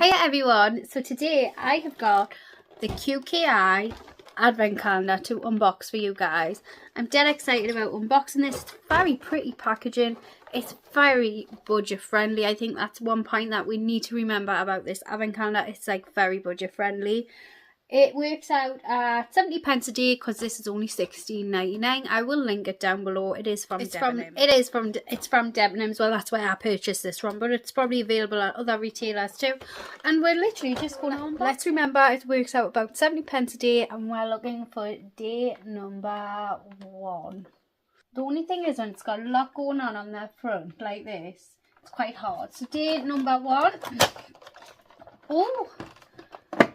Hiya everyone, so today I have got the QKI advent calendar to unbox for you guys. I'm dead excited about unboxing this. It's very pretty packaging. It's very budget friendly. I think that's one point that we need to remember about this advent calendar. It's like very budget friendly. It works out at 70p a day because this is only $16.99. I will link it down below. It is from Debenhams. It's from Debenhams. Well, that's where I purchased this from, but it's probably available at other retailers too. And we're literally just going to let's remember it works out about 70p a day, and we're looking for day number 1. The only thing is when it's got a lot going on the front like this, it's quite hard. So day number 1. Oh,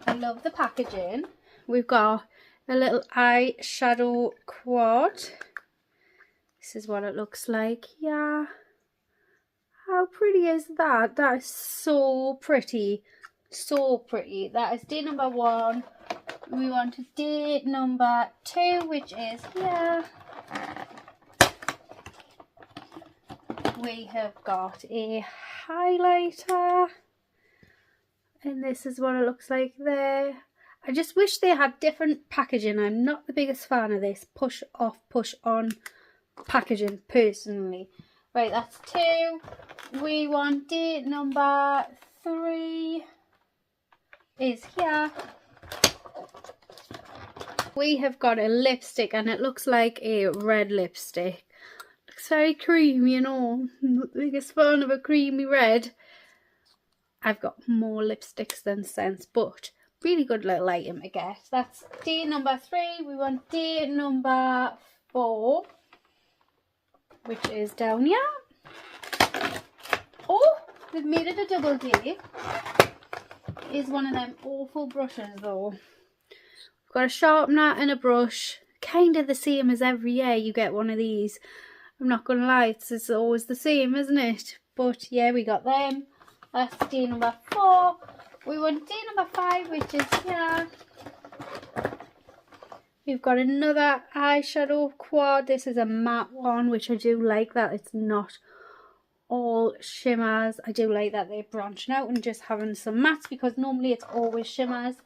I love the packaging. We've got a little eyeshadow quad. This is what it looks like. Yeah. How pretty is that? That is so pretty. So pretty. That is day number 1. We want to day number 2, which is here. We have got a highlighter. And this is what it looks like there. I just wish they had different packaging. I'm not the biggest fan of this push off, push on packaging personally. Right, that's 2. We want date number 3 is here. We have got a lipstick and it looks like a red lipstick. Looks very creamy, you know. I'm not the biggest fan of a creamy red. I've got more lipsticks than scents, but really good little item to get. That's day number 3. We want day number 4, which is down here. Oh, they've made it a double day. It is one of them awful brushes though. We've got a sharpener and a brush. Kind of the same as every year you get one of these. I'm not going to lie, it's always the same, isn't it? But yeah, we got them. That's day number 4. We want day number 5, which is here. We've got another eyeshadow quad. This is a matte one, which I do like that it's not all shimmers. I do like that they're branching out and just having some mattes because normally it's always shimmers.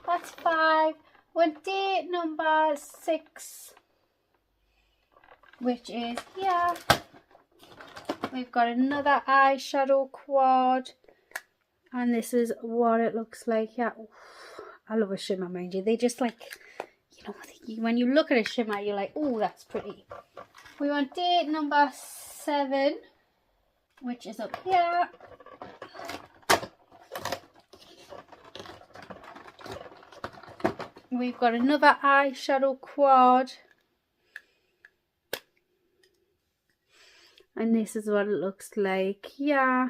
That's 5. We want day number 6, which is here. We've got another eyeshadow quad. And this is what it looks like. Yeah, oof, I love a shimmer, mind you. They just like, you know, when you look at a shimmer, you're like, oh, that's pretty. We want date number 7, which is up here. We've got another eyeshadow quad. And this is what it looks like. Yeah.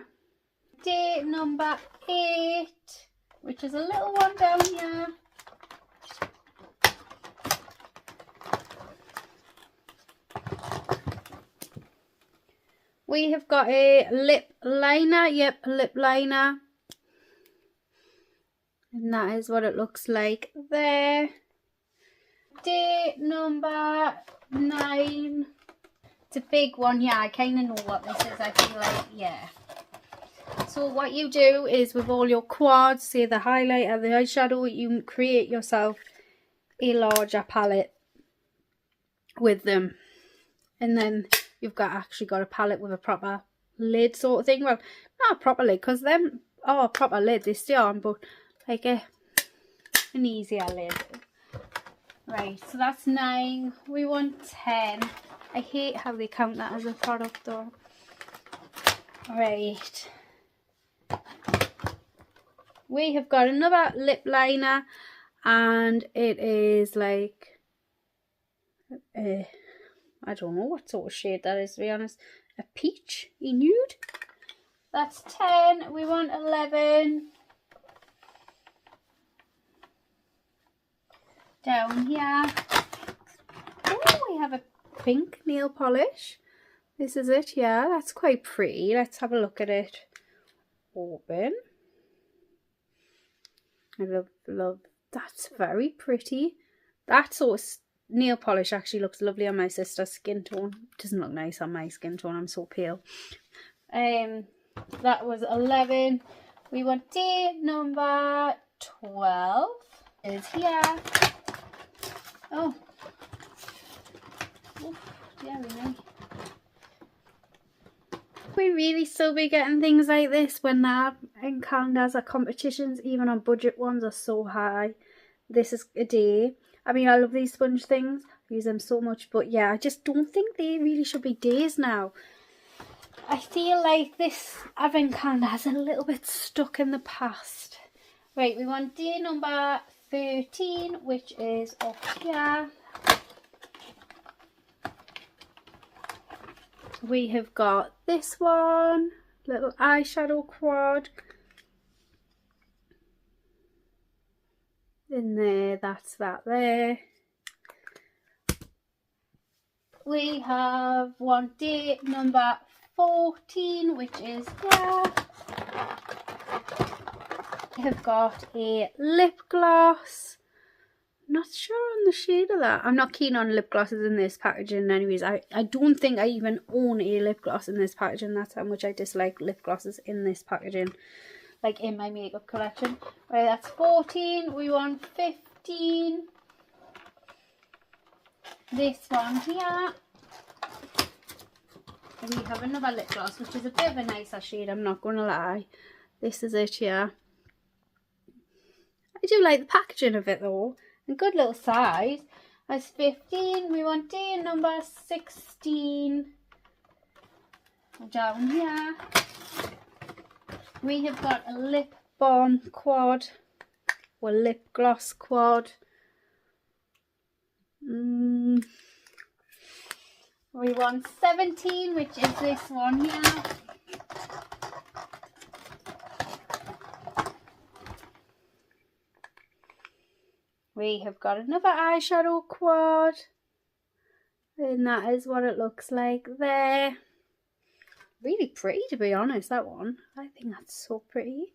Day number 8, which is a little one down here. We have got a lip liner. Yep, a lip liner. And that is what it looks like there. Day number 9. It's a big one. Yeah, I kind of know what this is. I feel like, yeah. So what you do is with all your quads, say the highlighter, the eyeshadow, you create yourself a larger palette with them. And then you've actually got a palette with a proper lid sort of thing. Well, not a proper lid because them are proper lids, they still on, but like an easier lid. Right, so that's 9. We want 10. I hate how they count that as a product though. Right. We have got another lip liner and it is like I don't know what sort of shade that is, to be honest. A peach, a nude. That's 10. We want 11. Down here. Oh, we have a pink nail polish. This is it, yeah. That's quite pretty. Let's have a look at it. Open. I love, that's very pretty. That sort of nail polish actually looks lovely on my sister's skin tone. Doesn't look nice on my skin tone, I'm so pale. That was 11. We want day number 12 is here. Oh. Oof, yeah, we really still be getting things like this when the advent calendars or competitions, even on budget ones, are so high. This is a day. I mean, I love these sponge things. I use them so much, but yeah, I just don't think they really should be days now. I feel like this advent calendar is a little bit stuck in the past. Right, we want day number 13, which is up here. We have got this one, little eyeshadow quad. In there, that's that there. We have one day number 14, which is here. We have got a lip gloss. Not sure on the shade of that. I'm not keen on lip glosses in this packaging anyways. I don't think I even own a lip gloss in this packaging. That's how much I dislike lip glosses in this packaging. Like in my makeup collection. Right, that's 14. We want 15. This one here. We have another lip gloss, which is a bit of a nicer shade, I'm not going to lie. This is it here. I do like the packaging of it though. And good little size. That's 15. We want day number 16. Down here. We have got a lip balm quad. Or lip gloss quad. We want 17, which is this one here. We have got another eyeshadow quad. And that is what it looks like there. Really pretty, to be honest, that one. I think that's so pretty.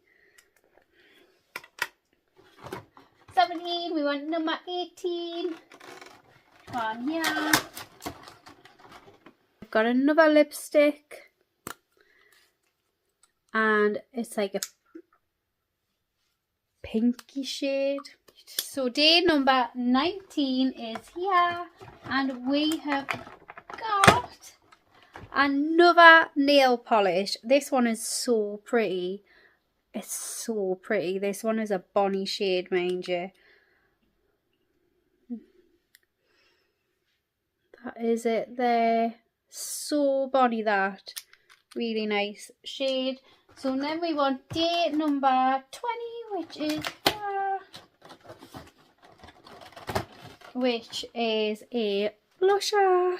17, we want number 18. One here. We've got another lipstick. And it's like a pinky shade. So day number 19 is here. And we have got another nail polish. This one is so pretty. It's so pretty. This one is a Bonnie shade, mind you. That is it there. So Bonnie, that. Really nice shade. So then we want day number 20, which is here. Which is a blusher.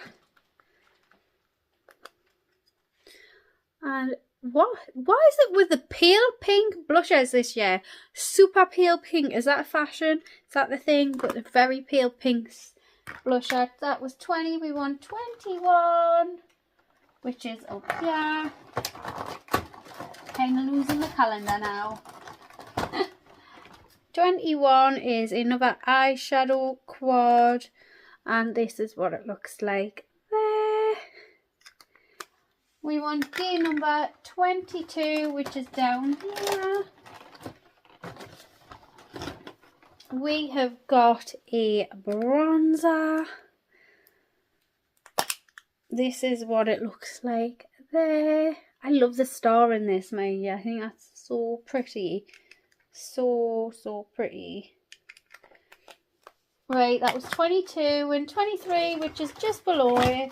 And why is it with the pale pink blushers this year? Super pale pink. Is that a fashion? Is that the thing? But the very pale pinks blusher. That was 20. We want 21. Which is up here. Kind of losing the calendar now. 21 is another eyeshadow quad. And this is what it looks like there. We want day number 22, which is down here. We have got a bronzer. This is what it looks like there. I love the star in this, mate. I think that's so pretty. So pretty. Right, that was 22 and 23, which is just below it.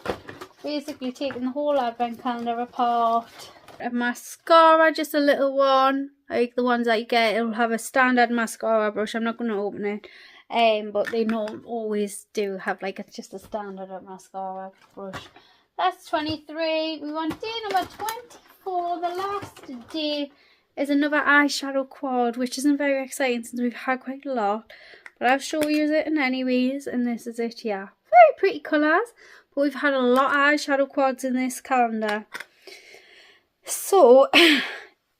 Basically taking the whole advent calendar apart. A mascara, just a little one, like the ones that you get. It'll have a standard mascara brush. I'm not going to open it, but they don't always do have like just a standard mascara brush. That's 23. We want day number 24. The last day is another eyeshadow quad, which isn't very exciting since we've had quite a lot. But I'll show you it in anyways, and this is it here. Very pretty colours. But we've had a lot of eyeshadow quads in this calendar. So,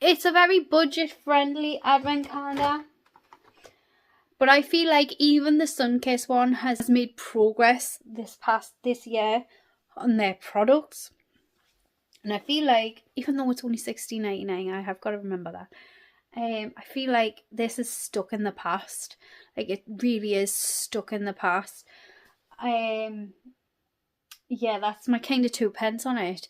it's a very budget-friendly advent calendar. But I feel like even the Sunkissed one has made progress this year on their products. And I feel like, even though it's only $16.99, I have got to remember that. I feel like this is stuck in the past. Like, it really is stuck in the past. Yeah, that's my kind of 2p on it.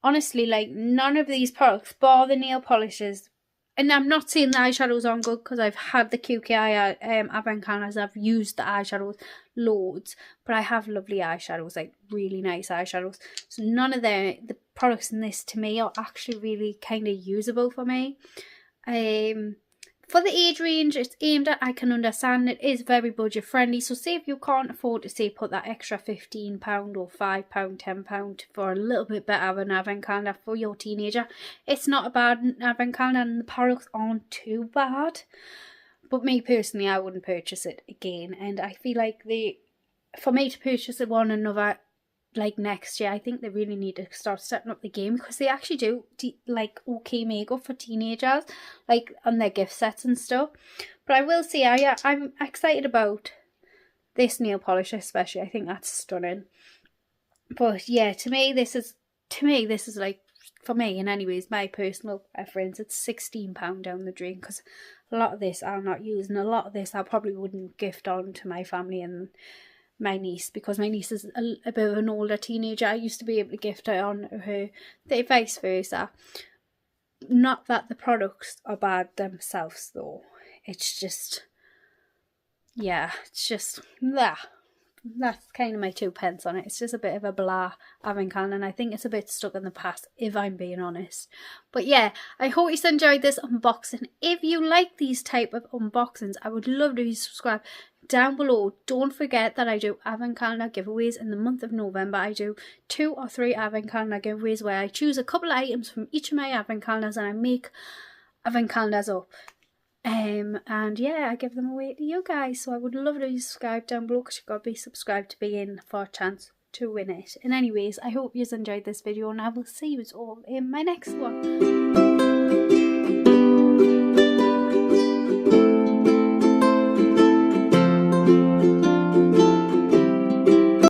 Honestly, like, none of these products, bar the nail polishes, and I'm not saying the eyeshadows aren't good, because I've had the QKI advent calendars, I've used the eyeshadows loads, but I have lovely eyeshadows, like really nice eyeshadows. So none of the products in this to me are actually really kind of usable for me. For the age range it's aimed at, I can understand it is very budget friendly. So say if you can't afford to, say, put that extra £15 or £5, £10 for a little bit better of an advent calendar for your teenager, it's not a bad advent calendar, and the products aren't too bad. But me personally, I wouldn't purchase it again, and I feel like for me to purchase one another like next year, I think they really need to start setting up the game, because they actually do like okay makeup for teenagers, like on their gift sets and stuff. But I will say, I'm excited about this nail polish especially. I think that's stunning. But yeah, to me this is like, for me, and anyways, my personal preference, it's £16 down the drain, because a lot of this I'll not use, and a lot of this I probably wouldn't gift on to my family and my niece, because my niece is a bit of an older teenager. I used to be able to gift her on her, vice versa. Not that the products are bad themselves though, it's just, yeah, it's just that's kind of my 2p on it. It's just a bit of a blah advent calendar, and I think it's a bit stuck in the past, if I'm being honest. But yeah, I hope you enjoyed this unboxing. If you like these type of unboxings, I would love to subscribe down below. Don't forget that I do advent calendar giveaways in the month of November. I do 2 or 3 advent calendar giveaways where I choose a couple of items from each of my advent calendars and I make advent calendars up. And yeah, I give them away to you guys. So I would love to subscribe down below, because you've got to be subscribed to be in for a chance to win it. And anyways, I hope you enjoyed this video, and I will see you all in my next one.